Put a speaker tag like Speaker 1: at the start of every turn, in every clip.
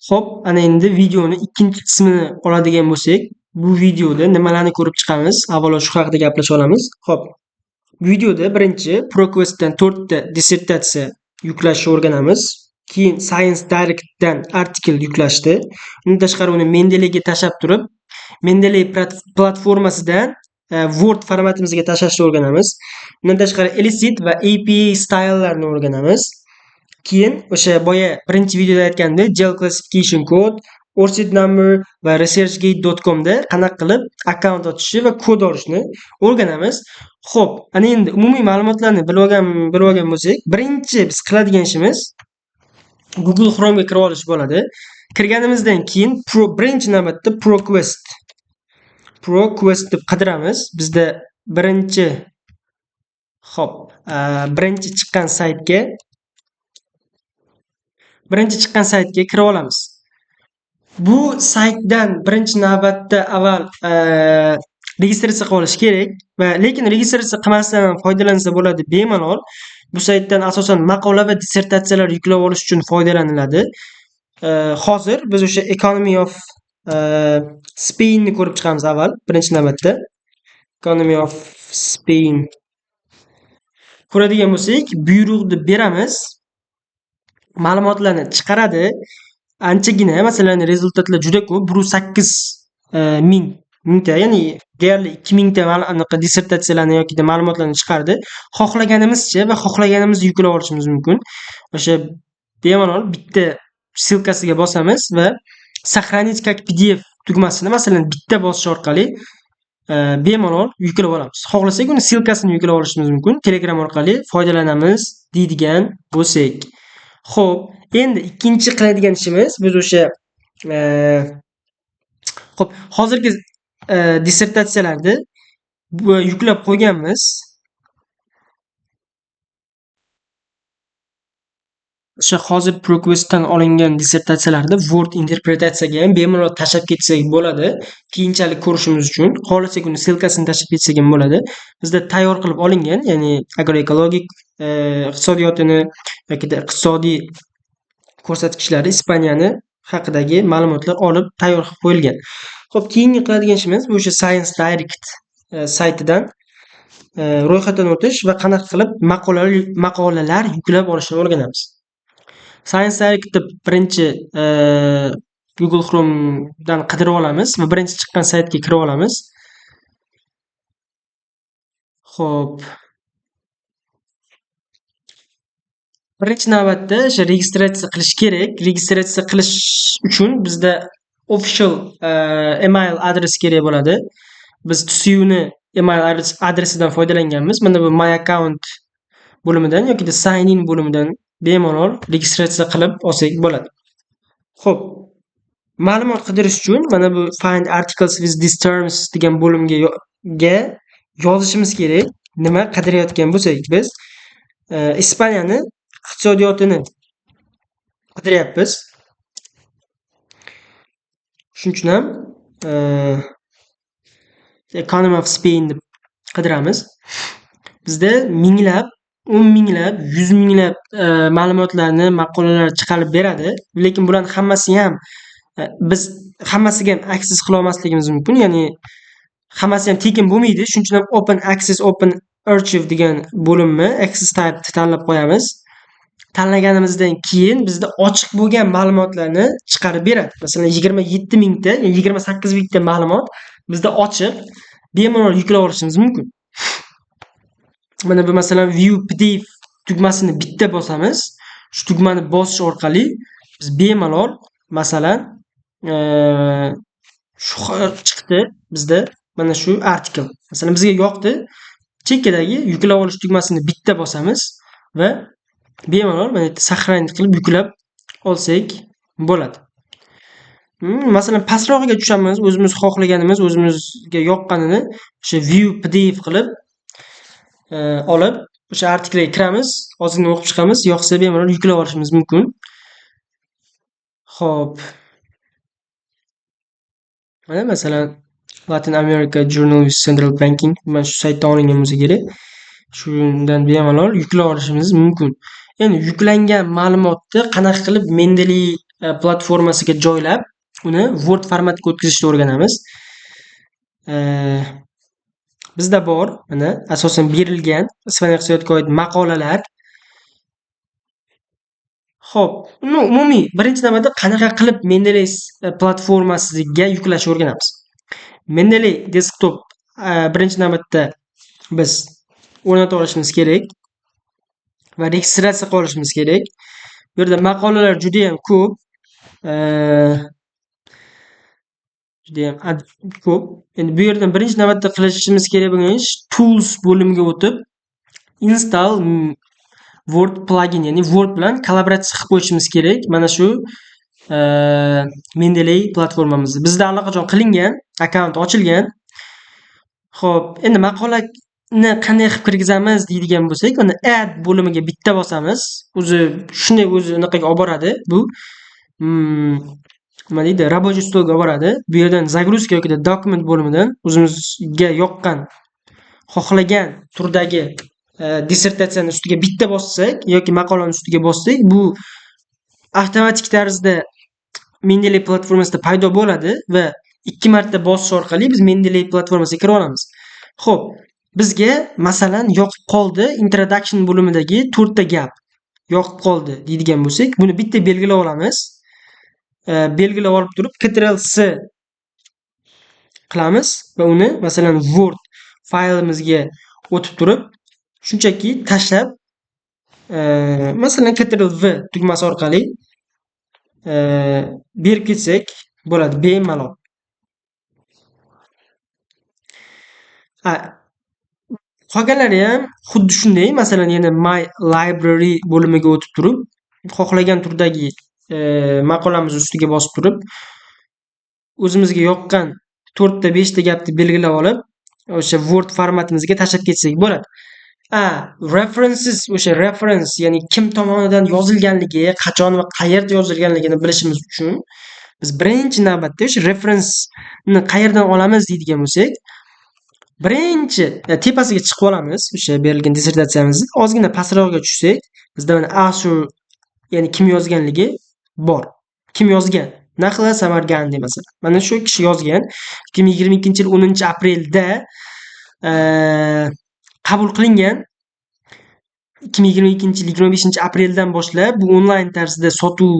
Speaker 1: Xo'p, ana endi videoni ikkinchi qismini oladigan bo'lsak, bu videoda nimalarni ko'rib chiqamiz? Avvalo shu haqida gaplashib olamiz. Xo'p, videoda birinchi ProQuest'dan 4 ta dissertatsiya yuklashni o'rganamiz. Keyin Science Direct'dan artikel yuklashdi. Undan tashqari uni Mendeleyga tashab turib, Mendeley platformasidan Word formatimizga tashlashni o'rganamiz. Undan tashqari Elicit va APA style'larni o'rganamiz. Keyin o'sha boya birinchi videoda aytgandek gel classification code, ORCID number va researchgate.com da qanaqa qilib akkaunt ochishni va kod olishni o'rganamiz. Xo'p, ana endi umumiy ma'lumotlarni bilib olgan bo'lsak, birinchi biz qiladigan ishimiz Google Chrome ga kirib olish bo'ladi. Kirganimizdan keyin birinchi navbatda ProQuest deb qidiramiz. Bizda birinchi chiqqan saytga kirib olamiz. Bu saytdan birinchi navbatda avval registratsiya qilib olish kerak va lekin registratsiya qilmasdan ham foydalansa bo'ladi bemalol. Bu saytdan asosan maqola va dissertatsiyalar yuklab olish uchun foydalaniladi. Hozir biz o'sha Economy of Spain ni ko'rib chiqamiz avval birinchi navbatda. Economy of Spain ko'radigan bo'lsak, buyruqni beramiz. Ma'lumotlarni chiqaradi. Anchagina, masalan, rezultatlar juda ko'p, 108,000 ya'ni deyarli 2000 ta anaqa dissertatsiyalarni yoki ma'lumotlarni chiqardi. Xohlaganimizcha va xohlaganimizni yuklab olishimiz mumkin. O'sha bemalol bitta ssilkasiga bosamiz va сохранить как PDF tugmasini masalan bitta bosish orqali bemalol yuklab olamiz. Xohlasak uni ssilkasini yuklab olishimiz mumkin. Telegram orqali foydalanamiz deydigan bo'lsak. Xo'p, endi ikkinchi qiladigan ishimiz biz o'sha hozirgi dissertatsiyalarni yuklab qo'yganmiz. O'sha hozir ProQuest'dan olingan dissertatsiyalarni Word interpretatsiyaga ham bemalol tashab ketsak bo'ladi. Keyinchalik ko'rishimiz uchun xohlasak uni ssilkasini tashab ketsak ham bo'ladi. Bizda tayyor qilib olingan, ya'ni agroekologik iqtisodiyotini yoki iqtisodiy ko'rsatkichlari Ispaniyani haqidagi ma'lumotlar olib tayyor qilib qo'yilgan. Xo'p, keyingi qiladigan ishimiz bu o'sha Science Direct saytidan ro'yxatdan o'tish va qanaqa qilib maqolalar yuklab olishni o'rganamiz. Science Direct deb birinchi Google Chrome dan qidirib olamiz va birinchi chiqqan saytga kirib olamiz. Xo'p, birinchi navbatda o'sha registratsiya qilish kerak. Registratsiya qilish uchun bizda official email adres kerak bo'ladi. Biz TSUni email adresidan foydalanganmiz. Mana bu my account bo'limidan yoki sign in bo'limidan bemalol registratsiya qilib olsak bo'ladi. Xo'p, ma'lumot qidirish uchun mana bu find articles with these terms degan bo'limga yozishimiz kerak. Nima qidirayotgan bo'lsak biz Ispaniyani iqtisodiyotini qidiryapmiz. Shuning uchun ham Economy of Spain deb qidiramiz. Bizda minglab, 10 minglab, 100 minglab ma'lumotlarni, maqolalar chiqarib beradi. Lekin bularning hammasi ham biz hammasiga ham access qila olmasligimiz mumkin. Ya'ni hammasi ham tekin bo'lmaydi. Shuning uchun ham Open Access, Open Archive degan bo'limni access type tanlab qo'yamiz. Tanlaganimizdan keyin bizda ochiq bo'lgan ma'lumotlarni chiqarib beradi. Masalan, 27 mingta, 28 mingta ma'lumot bizda ochiq, bemalol yuklab olishimiz mumkin. Mana bu masalan view PDF tugmasini bitta bosamiz. Shu tugmani bosish orqali biz bemalol masalan shu chiqdi bizda mana shu artikel. Masalan bizga yoqdi. Chekkadagi yuklab olish tugmasini bitta bosamiz va bemalol mana bu saqlanib qilib yuklab olsak bo'ladi. Masalan pastrog'iga tushamiz, o'zimiz xohlaganimiz, o'zimizga yoqqanini o'sha view PDF qilib olib o'sha artikelga kiramiz, ozgina o'qib chiqamiz, yoqsa bemalol yuklab olishimiz mumkin. Xo'p. Mana masalan Latin America Journal with Central Banking mana shu saytdan olingan bo'lsa kerak. Shundan bemalol yuklab olishimiz mumkin. Endi yuklangan ma'lumotni qanaqa qilib Mendeley platformasiga joylab, uni Word formatiga o'tkazishni o'rganamiz. Bizda bor, mana asosan berilgan ispan iqtisodiyotga oid maqolalar. Xo'p, uni umumiy birinchi navbatda qanaqa qilib Mendeley platformasiga yuklashni o'rganamiz. Mendeley desktop birinchi navbatda biz o'rnata olishimiz kerak va registratsiya qilib olishimiz kerak. Bu yerda maqolalar juda ham ko'p. Endi bu yerdan birinchi navbatda qilishimiz kerak bo'lgan ish tools bo'limiga o'tib install Word plugin, ya'ni Word bilan kollaboratsiya qilib qo'yishimiz kerak. Mana shu Mendeley platformamizda bizda allaqachon qilingan, akkaunt ochilgan. Xo'p, endi maqolani qanday qilib kirgizamiz deydigan bo'lsak, uni add bo'limiga bitta bosamiz. O'zi shunday unaqaga olib boradi. Bu nima deydi, рабочий stolga olib boradi. Bu yerdan загрузка yoki dokument bo'limidan o'zimizga yoqqan, xohlagan turdagi dissertatsiyani ustiga bitta bossak yoki maqolani ustiga bossak, bu avtomatik tarzda Mendeley platformasida paydo bo'ladi va 2 marta bosish orqali biz Mendeley platformasiga kira olamiz. Xo'p, bizga masalan yoqib qoldi introduction bo'limidagi 4 ta gap yoqib qoldi deydigan bo'lsak, buni bitta belgilab olamiz. Belgilab olib turib Ctrl+C qilamiz va uni masalan Word faylimizga o'tib turib shunchaki tashlab, masalan Ctrl+V tugmasi orqali berib ketsak bo'ladi bemalol. Qolganlari ham xuddi shunday. Masalan, yana My Library bo'limiga o'tib turib, xohlagan turdagi maqolamiz ustiga bosib turib, o'zimizga yoqqan 4 ta 5 ta gapni belgilab olib, o'sha Word formatimizga tashlab ketsak bo'ladi. References, o'sha reference, ya'ni kim tomonidan yozilganligi, qachon va qayerda yozilganligini bilishimiz uchun biz birinchi navbatda o'sha referensni qayerdan olamiz deydigan bo'lsak, birinchi tepasiga chiqib olamiz. O'sha berilgan dissertatsiyamizni ozgina pastroqqa tushsak, bizda mana author, ya'ni kim yozganligi bor. Kim yozgan? Nahla Samargandi masalan. Mana shu kishi yozgan. 2022-yil 10-aprelda qabul qilingan. 2022-yil 25-apreldan boshlab bu onlayn tarzda sotuv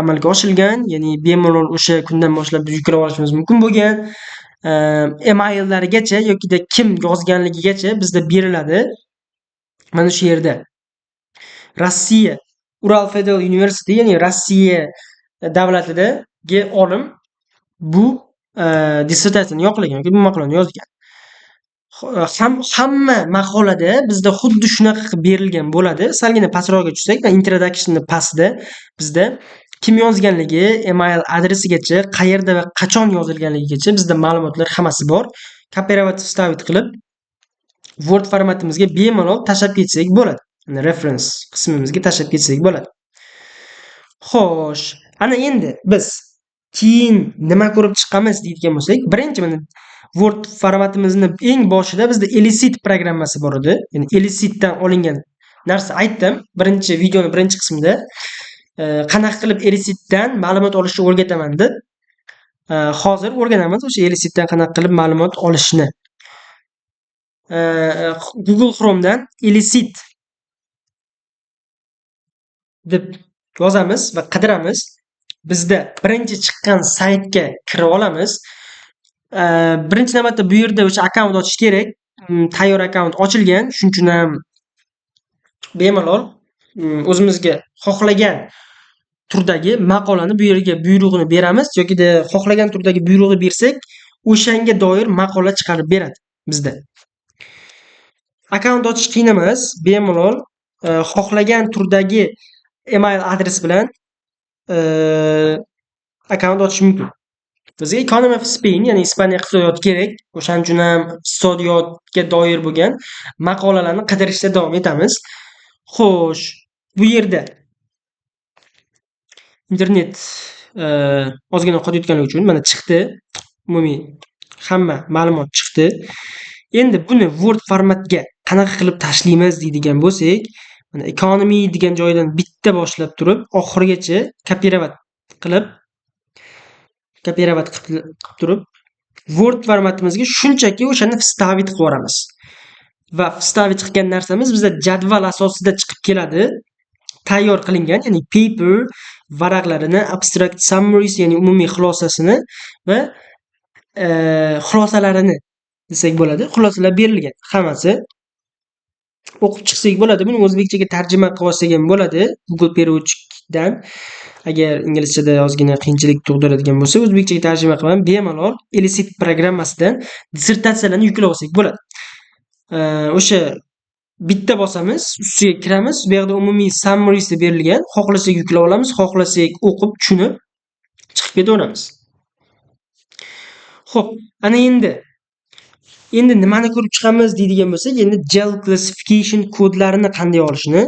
Speaker 1: amalga oshirilgan, ya'ni bemalol o'sha kundan boshlab biz yuklab olishimiz mumkin bo'lgan. Emaillarigacha yoki kim yozganligigacha bizda beriladi. Mana shu yerda Rossiya Ural Federal University, ya'ni Rossiya davlatidagi olim bu dissertatsiyani yoqlagan yoki bu maqolani yozgan. Hamma maqolada bizda xuddi shunaqa qilib berilgan bo'ladi. Salgina pastroqqa tushsak, introduction'ni pastda bizda kim yozganligi, email adresigacha, qayerda va qachon yozilganligigacha bizda ma'lumotlar hammasi bor. Kopировать вставить qilib Word formatimizga bemalol tashlab ketsak bo'ladi. Reference qismimizga tashlab ketsak bo'ladi. Xo'sh, ana endi biz keyin nima ko'rib chiqamiz deydigan bo'lsak, birinchi mana Word formatimizni eng boshida bizda Elicit programmasi bor edi. Ya'ni Elicitdan olingan narsa aytdim birinchi videoning birinchi qismida. Qanaqa qilib Elicitdan ma'lumot olishni o'rgataman deb. Hozir o'rganamiz o'sha Elicitdan qanaqa qilib ma'lumot olishni. Google Chrome'dan Elicit deb yozamiz va qidiramiz. Bizda birinchi chiqqan saytga kira olamiz. Birinchi navbatda bu yerda o'sha akkaunt ochish kerak. Tayyor akkaunt ochilgan, shuning uchun ham bemalol o'zimizga xohlagan turdagi maqolani bu yerga buyrug'ini beramiz yoki xohlagan turdagi buyrug'ni bersak, o'shanga doir maqola chiqarib beradi bizda. Akkaunt ochish qiyin emas, bemalol xohlagan turdagi email adresi bilan akkaunt ochish mumkin. Bizga Economy of Spain, ya'ni Ispaniya iqtisodiyoti kerak. O'shaning uchun ham iqtisodiyotga doir bo'lgan maqolalarni qidirishda davom etamiz. Xo'sh, bu yerda internet ozgina qotayotganligi uchun mana chiqdi. Umumiy hamma ma'lumot chiqdi. Endi buni Word formatga qanaqa qilib tashlaymiz deydigan bo'lsak, mana economy degan joydan bitta boshlab turib oxirigacha kopировать qilib kopirovat qilib turib Word formatimizga shunchaki o'shani vstavit qilib yuboramiz. Va vstavit qilgan narsamiz bizda jadval asosida chiqib keladi. Tayyor qilingan, ya'ni paper varaqlarini abstract summaries, ya'ni umumiy xulosasini va xulosalarini desak bo'ladi. Xulosalar berilgan hammasi. O'qib chiqsak bo'ladi. Buni o'zbekchaga tarjima qilib olsak ham bo'ladi. Google переводчикdan. Agar inglizchada ozgina qiyinchilik tug'diradigan bo'lsa, o'zbekchaga tarjima qilib bemalol Elicit programmasidan dissertatsiyalarni yuklab olsak bo'ladi. O'sha bitta bosamiz, ustiga kiramiz. Bu yerda umumiy summaries deb berilgan. Xohlasak yuklab olamiz, xohlasak o'qib, tushunib chiqib ketaveramiz. Xo'p, ana endi nimani ko'rib chiqamiz deydigan bo'lsak, endi gel classification kodlarini qanday olishni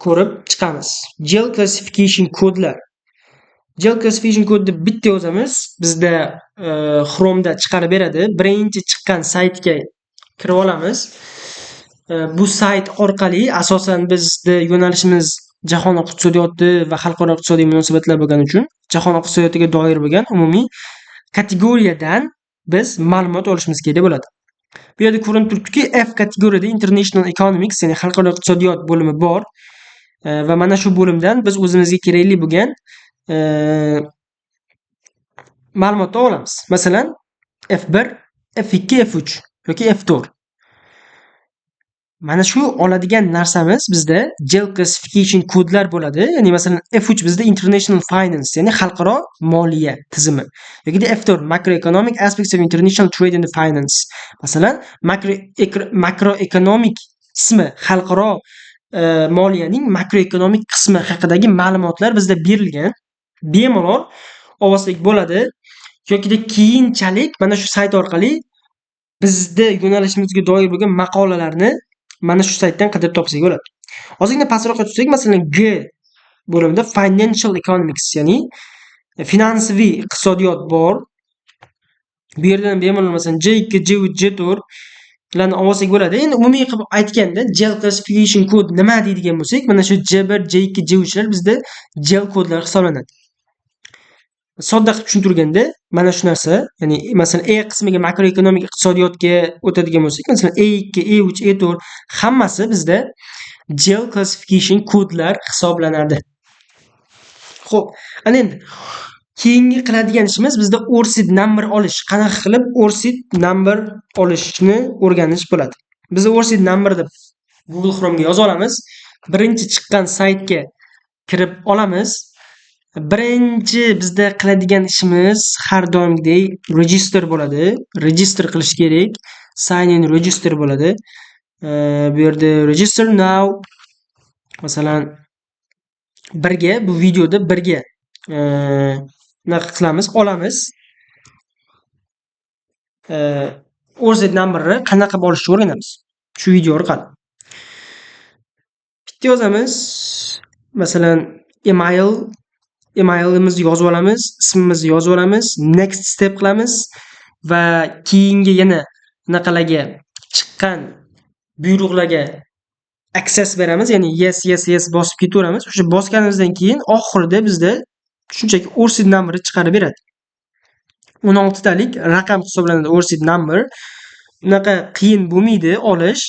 Speaker 1: ko'rib chiqamiz. Gel classification kodlar. Gel classification kodni bitta yozamiz. Bizda Chrome'da chiqarib beradi. Birinchi chiqqan saytga kirib olamiz. Bu sayt orqali asosan bizda yo'nalishimiz jahon iqtisodiyoti va xalqaro iqtisodiy munosabatlar bo'lgani uchun jahon iqtisodiyotiga doir bo'lgan umumiy kategoriyadan biz ma'lumot olishimiz kerak bo'ladi. Bu yerda ko'rinib turibdiki, F kategoriyada International Economics, ya'ni xalqaro iqtisodiyot bo'limi bor. Va mana shu bo'limdan biz o'zimizga kerakli bo'lgan ma'lumotni olamiz. Masalan, F1, F2, F3 yoki F4. Mana shu oladigan narsamiz bizda gel classification kodlar bo'ladi. Ya'ni masalan F3 bizda International Finance, ya'ni xalqaro moliya tizimi. Yoki F4 Macroeconomic Aspects of International Trade and Finance. Masalan, makroekonomik qismi, xalqaro moliyaning makroekonomik qismi haqidagi ma'lumotlar bizda berilgan. Bemalol olsak bo'ladi. Yoki keyinchalik mana shu sayt orqali bizda yo'nalishimizga doir bo'lgan maqolalarni mana shu saytdan qidirib topsak bo'ladi. Ozgina pastroqqa tushsak, masalan G bo'limida Financial Economics, ya'ni finansiy iqtisodiyot bor. Bu yerdan bemalol masalan J2, J3, J4 larni olsak bo'ladi. Endi umumiy qilib aytganda gel classification kod nima deydigan bo'lsak, mana shu J1, J2, J3 lar bizda gel kodlar hisoblanadi. Sodda qilib tushuntirganda mana shu narsa, ya'ni masalan E qismiga makroekonomik iqtisodiyotga o'tadigan bo'lsak, masalan E2, E3, E4 hammasi bizda gel classification kodlar hisoblanadi. Xo'p, ana endi keyingi qiladigan ishimiz bizda ORCID number olish. Qanaqa qilib ORCID number olishni o'rganish bo'ladi. Biz ORCID number deb Google Chrome'ga yoza olamiz. Birinchi chiqqan saytga kirib olamiz. Birinchi bizda qiladigan ishimiz har doimgidek register bo'ladi. Register qilish kerak. Sign in register bo'ladi. Bu yerda register now masalan birga bu videoda birga bunaqa qilamiz, olamiz. ORCID numberni qanaqa olishni o'rganamiz shu video orqali. Bitta yozamiz. Masalan emailimizni yozib olamiz, ismimizni yozib olamiz, next step qilamiz va keyingi yana bunaqalarga chiqqan buyruqlarga access beramiz, ya'ni yes bosib ketaveramiz. O'sha bosganimizdan keyin oxirida bizda shunchaki ORCID number chiqarib beradi. 16 talik raqam hisoblanadi ORCID number. Unaqa qiyin bo'lmaydi olish.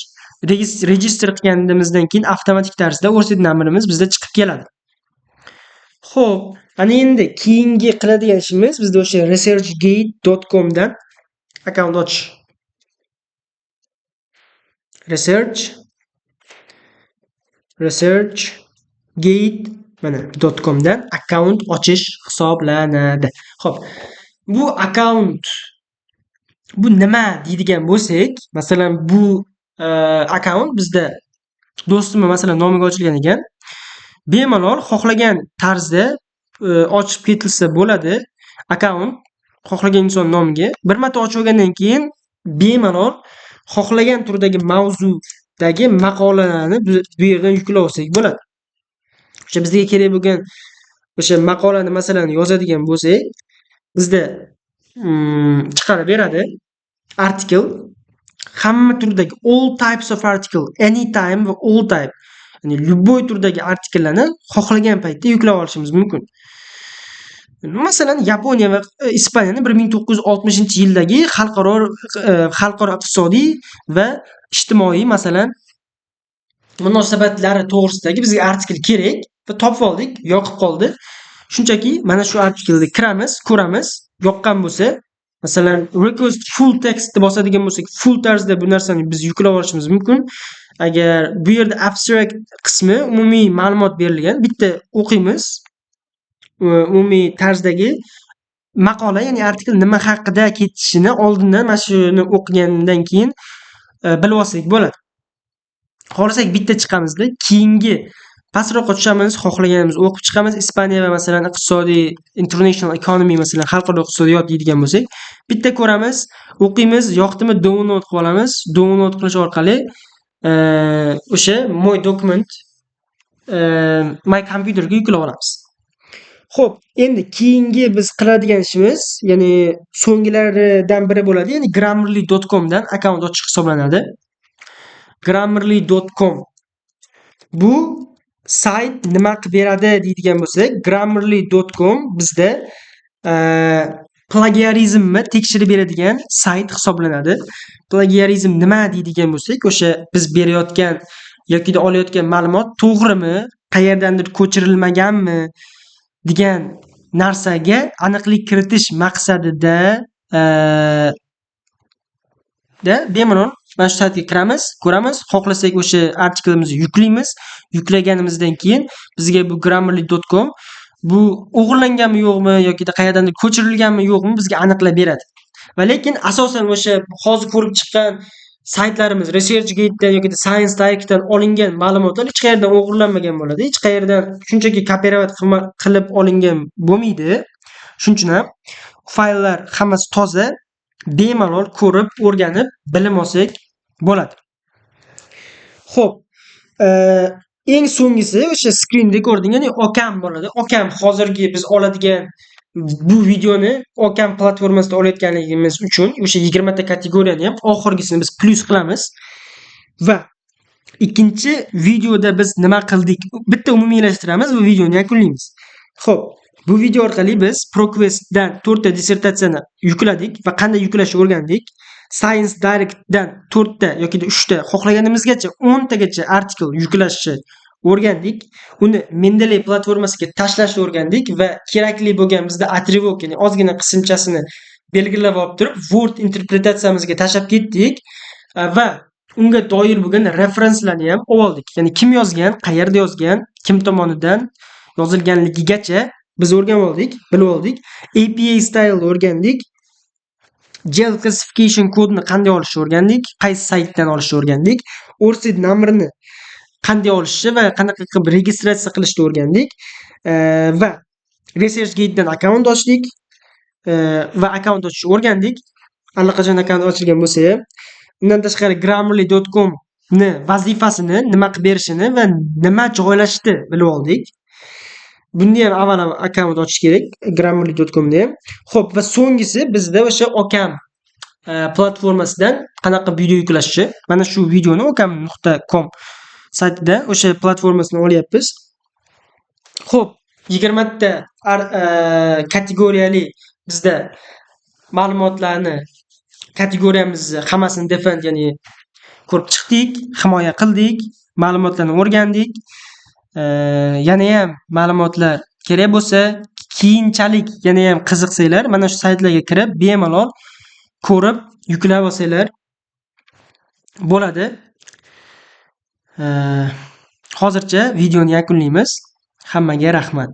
Speaker 1: Register qilganimizdan keyin avtomatik tarzda ORCID numberimiz bizda chiqib keladi. Xo'p, ana endi keyingi qiladigan ishimiz bizda o'sha researchgate.com dan akkaunt ochish. researchgate mana .com dan akkaunt ochish hisoblanadi. Xo'p, bu akkaunt bu nima deydigan bo'lsak, masalan bu akkaunt bizda do'stimning masalan nomiga ochilgan ekan. Bemalol xohlagan tarzda ochib ketilsa bo'ladi. Akkaunt xohlagan inson nomiga bir marta ochib olgandan keyin bemalol xohlagan turdagi mavzudagi maqolalarni bu yerdan yuklab olsak bo'ladi. O'sha bizga kerak bo'lgan o'sha maqolani masalan yozadigan bo'lsak, bizda chiqarib beradi. Article, hamma turdagi all types of article, anytime va all type, ya'ni любой turdagi artikellarni xohlagan paytda yuklab olishimiz mumkin. Masalan, Yaponiya va Ispaniyani 1960-yildagi xalqaro iqtisodiy va ijtimoiy masalan munosabatlari to'g'risidagi bizga artikl kerak va topib oldik, yoqib qoldi. Shunchaki mana shu artiklga kiramiz, ko'ramiz, yoqqan bo'lsa, masalan, request full text deb bosadigan bo'lsak, full tarzda bu narsani biz yuklab olishimiz mumkin. Agar bu yerda abstract qismi umumiy ma'lumot berilgan, bitta o'qiymiz. Umumiy tarzdagi maqola, ya'ni artikl nima haqida ketishini oldindan mana shuni o'qigandan keyin bilib olsak bo'ladi. Xohlasak bitta chiqamizda, keyingi pastroqqa tushamiz, xohlaganimizni o'qib chiqamiz. Ispaniya va masalan iqtisodiy international economy masalan xalqaro iqtisodiyot deydigan bo'lsak, bitta ko'ramiz, o'qiymiz, yoqdimi download qilib olamiz. Download qilish orqali o'sha mo'y dokument my computerga yuklab olamiz. Xo'p, endi keyingi biz qiladigan ishimiz, ya'ni so'ngilaridan biri bo'ladi, ya'ni grammarly.com dan akkaunt ochish hisoblanadi. Grammarly.com bu sayt nima qilib beradi deydigan bo'lsak, Grammarly.com bizda plagiarizmni tekshirib beradigan sayt hisoblanadi. Plagiarizm nima deydigan bo'lsak, o'sha biz berayotgan yoki olayotgan ma'lumot to'g'rimi, qayerdandir ko'chirilmaganmi degan narsaga aniqlik kiritish maqsadida bemalol mana shu saytga kiramiz, ko'ramiz, xohlasak o'sha artiklimizni yuklaymiz. Yuklaganimizdan keyin bizga bu grammarly.com bu o'g'irlanganmi yo'qmi yoki qayerdandir ko'chirilganmi yo'qmi bizga aniqlab beradi. Va lekin asosan o'sha hozir ko'rib chiqqan saytlarimiz ResearchGate'dan yoki Science Direct'dan olingan ma'lumotlar hech qayerdan o'g'irlanmagan bo'ladi. Hech qayerdan shunchaki copyright qilib olingan bo'lmaydi. Shuning uchun ham fayllar hammasi toza, bemalol ko'rib, o'rganib, bilim olsak bo'ladi. Xo'p, eng so'nggisi o'sha screen recording, ya'ni Ocam bo'ladi. Ocam hozirgi biz oladigan bu videoni Ocam platformasida olayotganligimiz uchun o'sha 20 ta kategoriyani ham oxirgisini biz plus qilamiz va ikkinchi videoda biz nima qildik? Bitta umumiylashtiramiz va videoni yakunlaymiz. Xo'p, bu video orqali biz ProQuestdan 4 ta dissertatsiyani yukladik va qanday yuklashni o'rgandik. Science Direct'dan 4 ta yoki 3 ta xohlaganimizgacha 10 tagacha artikl yuklashni o'rgandik. Uni Mendeley platformasiga tashlashni o'rgandik va kerakli bo'lgan bizda atribut, ya'ni ozgina qismchasini belgilab olib turib, Word interpretatsiyamizga tashlab ketdik va unga doir bo'lgan referenslarni ham oldik. Ya'ni kim yozgan, qayerda yozgan, kim tomonidan yozilganligigacha biz o'rganib oldik, bilib oldik. APA style o'rgandik. Gel classification kodini qanday olishni o'rgandik, qaysi saytdan olishni o'rgandik. ORCID nomerini qanday olishni va qanaqa qilib registratsiya qilishni o'rgandik va ResearchGate'dan akkaunt ochdik va akkaunt ochishni o'rgandik. Allaqachon akkaunt ochilgan bo'lsa ham, undan tashqari Grammarly.com ni vazifasini, nima qilib berishini va nima joylashni bilib oldik. Bunda ham avval akkaunt ochish kerak, Grammarly.com da ham. Xo'p, va so'nggisi bizda o'sha Ocam platformasidan qanaqa video yuklashni. Mana shu videoni ocam.com saytida o'sha platformasini olyapmiz. Xo'p, 20 ta kategoriyali bizda ma'lumotlarni kategoriyamizni hammasini defend, ya'ni ko'rib chiqdik, himoya qildik, ma'lumotlarni o'rgandik. Yana ham ma'lumotlar kerak bo'lsa, keyinchalik yana ham qiziqsanglar, mana shu saytlarga kirib bemalol ko'rib yuklab olsanglar bo'ladi. Hozircha videoni yakunlaymiz. Hammaga rahmat.